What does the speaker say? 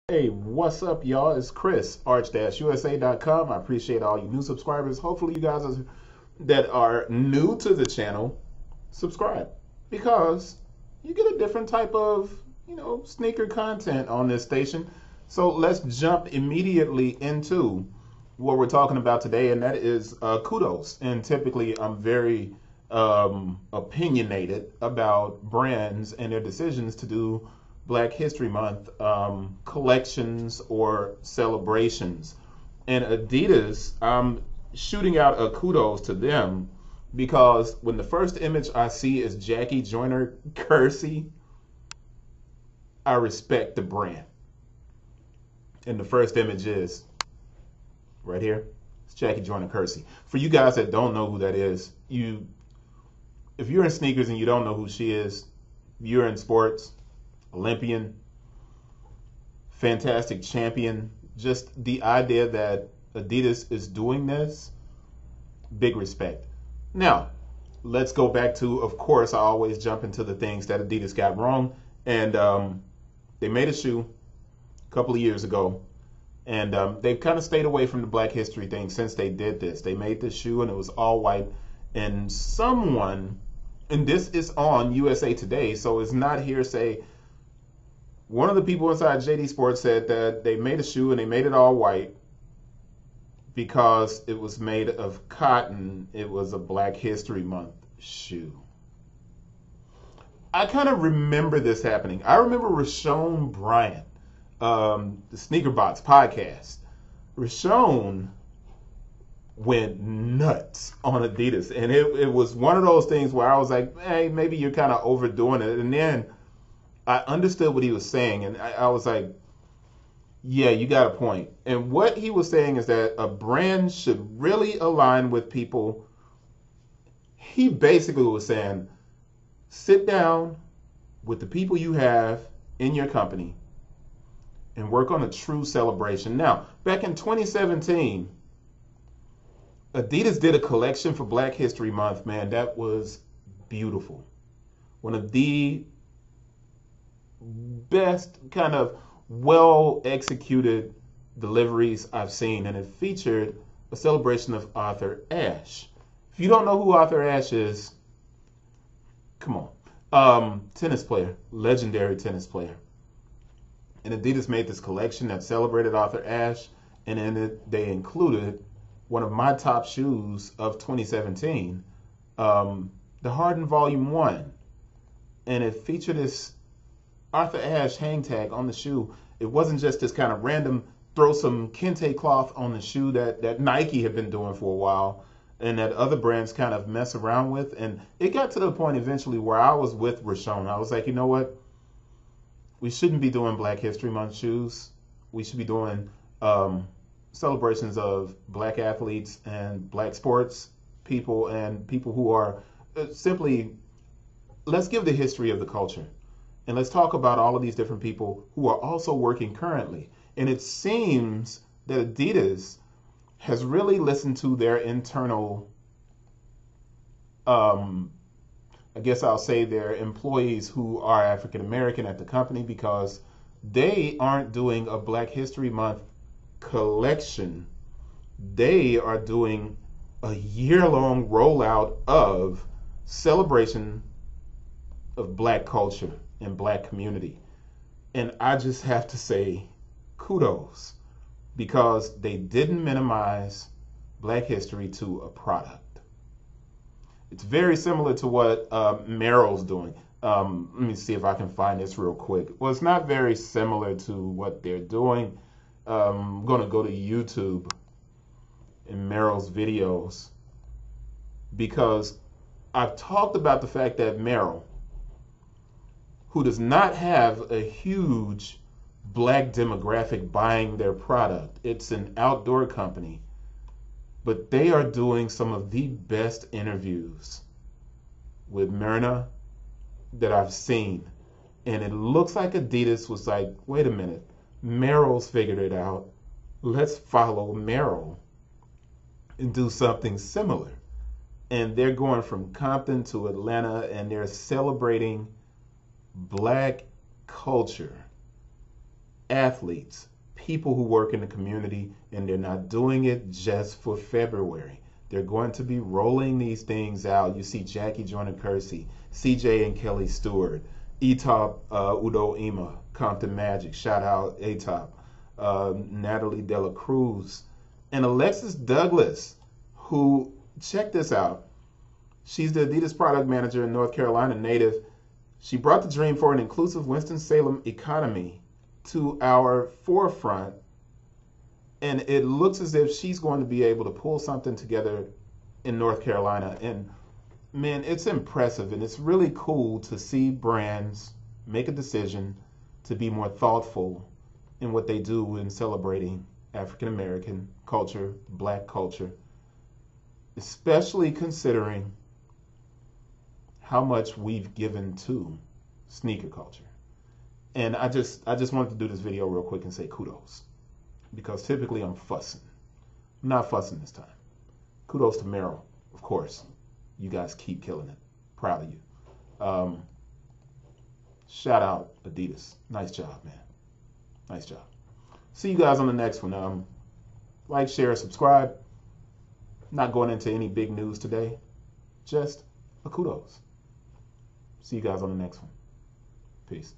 Hey, what's up, y'all? It's Chris, arch-usa.com. I appreciate all you new subscribers. Hopefully, you guys that are new to the channel, subscribe because you get a different type of, sneaker content on this station. So let's jump immediately into what we're talking about today, and that is Kudos. And typically, I'm very opinionated about brands and their decisions to do Black History Month collections or celebrations. And Adidas, I'm shooting out a kudos to them because when the first image I see is Jackie Joyner Kersey, I respect the brand. And the first image is right here. It's Jackie Joyner Kersey. For you guys that don't know who that is, if you're in sneakers and you don't know who she is, you're in sports, Olympian, fantastic champion. Just the idea that Adidas is doing this, big respect. Now, let's go back to, of course, I always jump into the things that Adidas got wrong. And they made a shoe a couple of years ago. And they've kind of stayed away from the Black History thing since they did this. They made this shoe and it was all white. And someone, and this is on USA Today, so it's not hearsay. One of the people inside JD Sports said that they made a shoe and they made it all white because it was made of cotton. It was a Black History Month shoe. I kind of remember this happening. I remember Rashawn Bryant, the Sneaker Box podcast. Rashawn went nuts on Adidas. And it was one of those things where I was like, hey, maybe you're kind of overdoing it. And then I understood what he was saying, and I was like, yeah, you got a point. And what he was saying is that a brand should really align with people. He basically was saying, sit down with the people you have in your company and work on a true celebration. Now, back in 2017, Adidas did a collection for Black History Month, man. That was beautiful. One of the best kind of well executed deliveries I've seen, and it featured a celebration of Arthur Ashe. If you don't know who Arthur Ashe is, come on. Tennis player, legendary tennis player. And Adidas made this collection that celebrated Arthur Ashe, and in it they included one of my top shoes of 2017, the Harden Volume 1. And it featured this Arthur Ashe hang tag on the shoe. It wasn't just this kind of random throw some kente cloth on the shoe that Nike had been doing for a while and that other brands kind of mess around with. And it got to the point eventually where I was with Rashawn. I was like, you know what? We shouldn't be doing Black History Month shoes. We should be doing celebrations of Black athletes and Black sports people and people who are simply, let's give the history of the culture. And let's talk about all of these different people who are also working currently. And it seems that Adidas has really listened to their internal, I guess I'll say their employees who are African American at the company, because they aren't doing a Black History Month collection. They are doing a year-long rollout of celebration of Black culture and Black community. And I just have to say kudos, because they didn't minimize Black history to a product. It's very similar to what Merrell's doing. Let me see if I can find this real quick. Well, it's not very similar to what they're doing. I'm going to go to YouTube and Merrell's videos, because I've talked about the fact that Merrell, who does not have a huge Black demographic buying their product. It's an outdoor company, but they are doing some of the best interviews with Myrna that I've seen. And it looks like Adidas was like, wait a minute, Merrell's figured it out. Let's follow Merrell and do something similar. And they're going from Compton to Atlanta, and they're celebrating Black culture athletes, people who work in the community, and they're not doing it just for February. They're going to be rolling these things out. You see Jackie Joyner-Kersee, CJ and Kelly Stewart, Etop Udo Ima, Compton Magic, shout out Atop, Natalie Dela Cruz, and Alexis Douglas, who, check this out, she's the Adidas product manager in North Carolina native. She brought the dream for an inclusive Winston-Salem economy to our forefront, and it looks as if she's going to be able to pull something together in North Carolina. And man, it's impressive, and it's really cool to see brands make a decision to be more thoughtful in what they do in celebrating African American culture, Black culture, especially considering how much we've given to sneaker culture. And I just wanted to do this video real quick and say kudos, because typically I'm fussing. I'm not fussing this time. Kudos to Merrill, of course. You guys keep killing it. Proud of you. Shout out Adidas. Nice job, man. Nice job. See you guys on the next one. Like, share, subscribe. Not going into any big news today. Just a kudos. See you guys on the next one. Peace.